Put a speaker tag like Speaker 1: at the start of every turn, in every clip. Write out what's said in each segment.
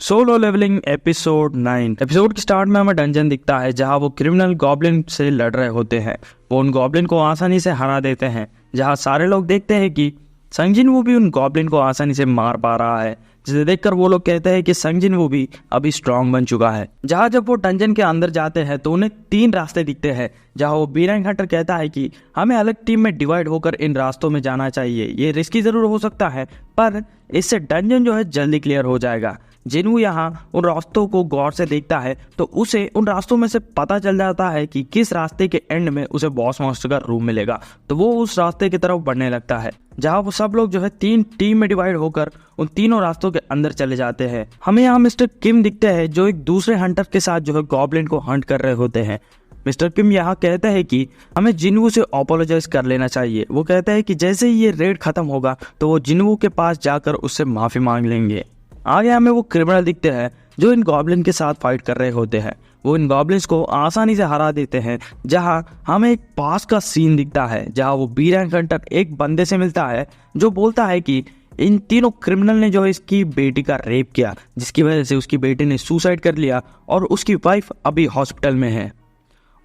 Speaker 1: Solo leveling episode 9। Episode के start में हमें डंजन दिखता है जहां वो क्रिमिनल गॉब्लिन से लड़ रहे होते हैं। वो उन गॉब्लिन को आसानी से हरा देते हैं, जहां सारे लोग देखते हैं कि संजिन वो भी उन गॉब्लिन को आसानी से मार पा रहा है, जिसे देखकर वो लोग कहते हैं कि संजिन वो भी अभी स्ट्रांग बन चुका है। जहां जब वो डंजन के अंदर जाते हैं तो उन्हें 3 रास्ते दिखते हैं, जहां वो बी-रैंक हंटर कहता है कि हमें अलग टीम में डिवाइड होकर इन रास्तों में जाना चाहिए। ये रिस्की जरूर हो सकता है, पर इससे डंजन जो है जल्दी क्लियर हो जाएगा। जिन्हू यहाँ उन रास्तों को गौर से देखता है तो उसे उन रास्तों में से पता चल जाता है कि किस रास्ते के एंड में उसे बॉस मॉन्स्टर का रूम मिलेगा। तो वो उस रास्ते की तरफ बढ़ने लगता है, जहाँ वो सब लोग जो है 3 टीम में डिवाइड होकर उन तीनों रास्तों के अंदर चले जाते हैं। हमें यहाँ मिस्टर किम दिखते हैं जो एक दूसरे हंटर के साथ जो है गॉब्लिन को हंट कर रहे होते हैं। मिस्टर किम यहाँ कहते हैं कि हमें जिन्हू से अपोलोजाइज कर लेना चाहिए। वो कहते हैं कि जैसे ही ये रेड खत्म होगा तो वो जिन्हू के पास जाकर उससे माफी मांग लेंगे। आगे हमें वो क्रिमिनल दिखते हैं जो इन गॉब्लिन के साथ फाइट कर रहे होते हैं। वो इन गॉब्लिन्स को आसानी से हरा देते हैं। जहां हमें एक पास का सीन दिखता है, जहां वो बी-रैंक हंटर एक बंदे से मिलता है जो बोलता है कि इन तीनों क्रिमिनल ने जो है इसकी बेटी का रेप किया, जिसकी वजह से उसकी बेटी ने सुसाइड कर लिया और उसकी वाइफ अभी हॉस्पिटल में है।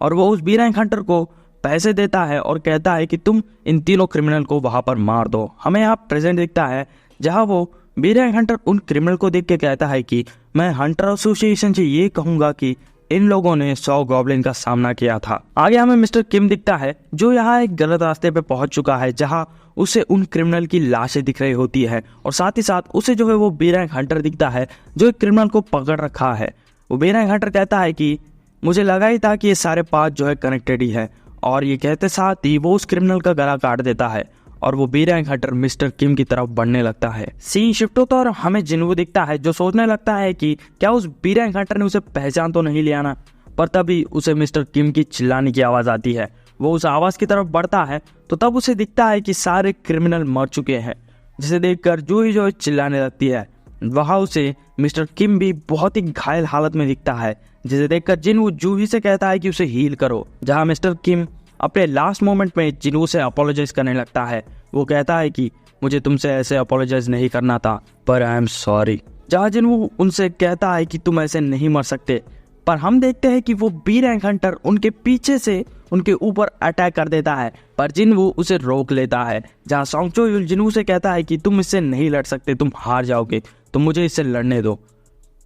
Speaker 1: और वो उस बी-रैंक हंटर को पैसे देता है और कहता है कि तुम इन तीनों क्रिमिनल को वहां पर मार दो। हमें यहाँ प्रेजेंट दिखता है जहां वो बी-रैंक हंटर उन क्रिमिनल को देख के कहता है कि मैं हंटर एसोसिएशन से ये कहूंगा कि इन लोगों ने 100 गॉब्लिन का सामना किया था। आगे हमें मिस्टर किम दिखता है जो यहाँ एक गलत रास्ते पे पहुंच चुका है, जहां उसे उन क्रिमिनल की लाशें दिख रही होती है और साथ ही साथ उसे जो है वो बी-रैंक हंटर दिखता है जो एक क्रिमिनल को पकड़ रखा है। वो बी-रैंक हंटर कहता है कि मुझे लगा ही था कि ये सारे पार्ट जो है कनेक्टेड ही है, और ये कहते साथ ही वो उस क्रिमिनल का गला काट देता है और वो बी-रैंक हंटर मिस्टर किम की तरफ बढ़ने लगता है। सीन शिफ्ट होता है और हमें जिन्हू दिखता है जो सोचने लगता है कि क्या उस बी-रैंक हंटर ने उसे पहचान तो नहीं लिया ना। पर तभी उसे मिस्टर किम की चिल्लाने की आवाज आती है। वो उस आवाज की तरफ बढ़ता है तो तब उसे दिखता है कि सारे क्रिमिनल मर चुके हैं, जिसे देखकर जूही जो चिल्लाने लगती है। वहां उसे मिस्टर किम भी बहुत ही घायल हालत में दिखता है, जिसे देखकर जिन्हू जूही से कहता है कि उसे हील करो। जहाँ मिस्टर किम अपने लास्ट मोमेंट में जिन्हू से अपोलोजाइज करने लगता है। वो कहता है कि मुझे तुमसे ऐसे अपोलोजाइज नहीं करना था, पर आई एम सॉरी। जहाँ जिन्हू उनसे कहता है कि तुम ऐसे नहीं मर सकते, पर हम देखते हैं कि वो बी-रैंक हंटर उनके पीछे से उनके ऊपर अटैक कर देता है, पर जिन्हू उसे रोक लेता है। जहाँ सॉन्ग चो यूल जिन्हू से कहता है कि तुम इससे नहीं लड़ सकते, तुम हार जाओगे, तुम मुझे इससे लड़ने दो।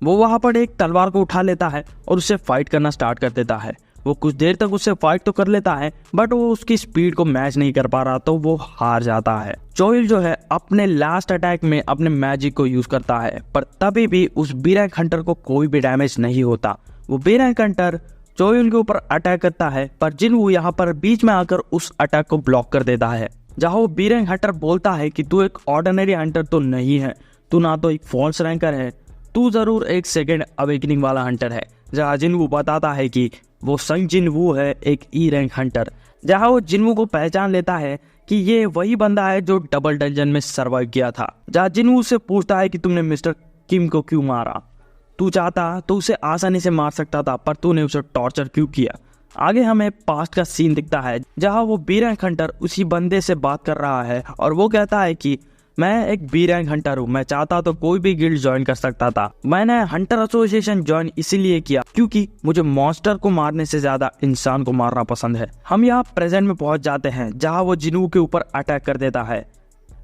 Speaker 1: वो वहाँ पर एक तलवार को उठा लेता है और उससे फाइट करना स्टार्ट कर देता है। वो कुछ देर तक उससे फाइट तो कर लेता है, बट वो उसकी स्पीड को मैच नहीं कर पा रहा, तो वो हार जाता है। चोइल जो है अपने लास्ट अटैक में अपने मैजिक को यूज करता है, पर तभी भी उस बी-रैंक हंटर को कोई भी डैमेज नहीं होता। वो बी-रैंक हंटर चोइल के ऊपर अटैक करता है, पर जिन्हू यहाँ पर बीच में आकर उस अटैक को ब्लॉक कर देता है। जहाँ वो बी-रैंक हंटर बोलता है कि तू एक ऑर्डिनरी हंटर तो नहीं है, तू ना तो एक फॉल्स रैंकर है, तू जरूर एक सेकेंड अवेकनिंग वाला हंटर है। जहाँ जिन्हू बताता है कि वो संजिन वू है, एक ई-रैंक हंटर। जहाँ वो जिन्हू को पहचान लेता है कि ये वही बंदा है जो डबल डंजन में सर्वाइव किया था। जहाँ जिन्हू उससे पूछता है कि तुमने मिस्टर किम को क्यों मारा, तू चाहता तो उसे आसानी से मार सकता था, पर तूने उसे टॉर्चर क्यों किया। आगे हमें पास्ट का सीन दिखता है जहाँ वो बी-रैंक हंटर उसी बंदे से बात कर रहा है और वो कहता है कि मैं एक बी-रैंक हंटर हूँ, मैं चाहता तो कोई भी गिल्ड ज्वाइन कर सकता था। मैंने हंटर एसोसिएशन ज्वाइन इसीलिए किया क्योंकि मुझे मॉन्स्टर को मारने से ज्यादा इंसान को मारना पसंद है। हम यहाँ प्रेजेंट में पहुंच जाते हैं जहाँ वो जिन्हू के ऊपर अटैक कर देता है।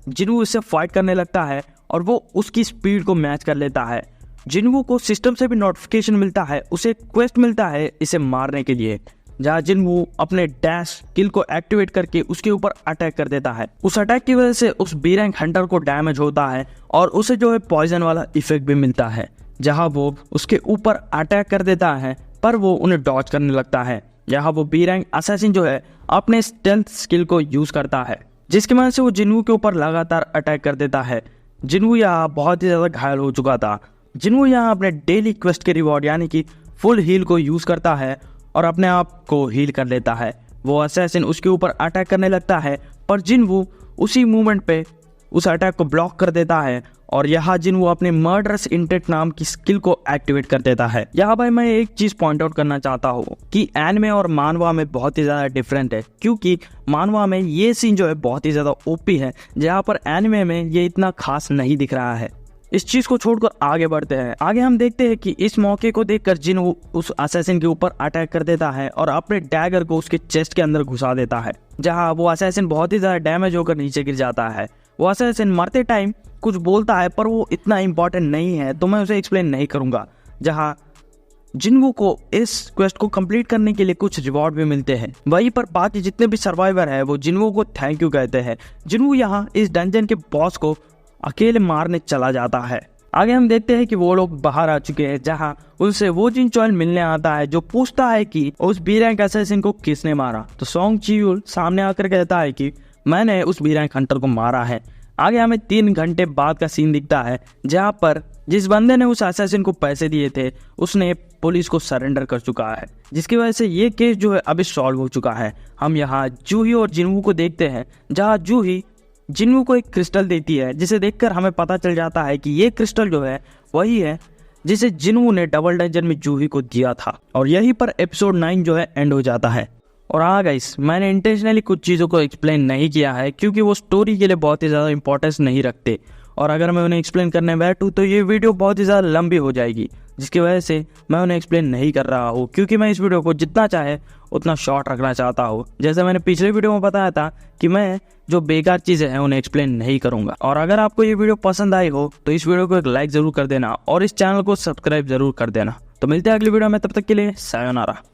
Speaker 1: जिन्हू इससे फाइट करने लगता है और वो उसकी स्पीड को मैच कर लेता है। जिन्हू को सिस्टम से भी नोटिफिकेशन मिलता है, उसे क्वेस्ट मिलता है इसे मारने के लिए। जहाँ जिन्हू अपने डैश स्किल को एक्टिवेट करके उसके ऊपर अटैक कर देता है। उस अटैक की वजह से उस बी-रैंक हंटर को डैमेज होता है और उसे जो है पॉइजन वाला इफेक्ट भी मिलता है। जहाँ वो उसके ऊपर अटैक कर देता है, पर वो उन्हें डॉज करने लगता है। यहाँ वो बी-रैंक असैसिन जो है अपने स्टेल्थ स्किल को यूज करता है, जिसकी वजह से वो जिन्हू के ऊपर लगातार अटैक कर देता है। जिन्हू यहाँ बहुत ही ज्यादा घायल हो चुका था। जिन्हू यहाँ अपने डेली क्वेस्ट के रिवॉर्ड यानी कि फुल हील को यूज करता है और अपने आप को हील कर लेता है। वो असैसिन उसके ऊपर अटैक करने लगता है, पर जिन्हू उसी मूवमेंट पे उस अटैक को ब्लॉक कर देता है और यहाँ जिन्हू अपने मर्डरस इंटेंट नाम की स्किल को एक्टिवेट कर देता है। यहाँ भाई मैं एक चीज पॉइंट आउट करना चाहता हूँ कि एनिमे और मानवा में बहुत ही ज्यादा डिफरेंट है, क्योंकि मानवा में ये सीन जो है बहुत ही ज्यादा ओपी है, जहाँ पर एनिमे में ये इतना खास नहीं दिख रहा है। इस चीज को छोड़कर आगे बढ़ते हैं। आगे हम देखते हैं कि इस मौके को देखकर जिनवू उस असैसिन के ऊपर अटैक कर देता है और अपने डैगर को उसके चेस्ट के अंदर घुसा देता है, जहां वो असैसिन बहुत ही ज्यादा डैमेज होकर नीचे गिर जाता है। वो असैसिन मरते टाइम कुछ बोलता है पर वो इतना इंपॉर्टेंट नहीं है तो मैं उसे एक्सप्लेन नहीं करूंगा। जहां जिनवू को इस क्वेस्ट को कंप्लीट करने के लिए कुछ रिवॉर्ड भी मिलते हैं। वहीं पर बाकी जितने भी सर्वाइवर है वो जिनवू को थैंक यू कहते हैं। जिनवू यहाँ इस डंजन के बॉस को अकेले मारने चला जाता है। आगे हम देखते हैं कि वो लोग बाहर आ चुके हैं, जहां उनसे वो जिन चॉयल मिलने आता है जो पूछता है कि उस बी रैंक असैसिन को किसने मारा। तो सोंग चियूल सामने आकर कहता है कि मैंने उस बी रैंक हंटर को मारा है। आगे हमें 3 घंटे बाद का सीन दिखता है, जहां पर जिस बंदे ने उस असैसिन को पैसे दिए थे उसने पुलिस को सरेंडर कर चुका है, जिसकी वजह से ये केस जो है अभी सॉल्व हो चुका है। हम यहाँ जूही और जिनवू को देखते हैं, जहाँ जूही जिनवू को एक क्रिस्टल देती है, जिसे देखकर हमें पता चल जाता है कि ये क्रिस्टल जो है वही है जिसे जिनवू ने डबल डंजन में जूही को दिया था। और यहीं पर एपिसोड 9 जो है एंड हो जाता है। और हाँ गाइस, मैंने इंटेंशनली कुछ चीज़ों को एक्सप्लेन नहीं किया है क्योंकि वो स्टोरी के लिए बहुत ही ज़्यादा इंपॉर्टेंस नहीं रखते, और अगर मैं उन्हें एक्सप्लेन करने बैठूँ तो ये वीडियो बहुत ही ज़्यादा लंबी हो जाएगी, जिसकी वजह से मैं उन्हें एक्सप्लेन नहीं कर रहा हूँ, क्योंकि मैं इस वीडियो को जितना चाहे उतना शॉर्ट रखना चाहता हूँ। जैसे मैंने पिछले वीडियो में बताया था कि मैं जो बेकार चीज़ें हैं उन्हें एक्सप्लेन नहीं करूँगा। और अगर आपको ये वीडियो पसंद आई हो तो इस वीडियो को एक लाइक ज़रूर कर देना और इस चैनल को सब्सक्राइब ज़रूर कर देना। तो मिलते हैं अगली वीडियो में, तब तक के लिए सायोनारा।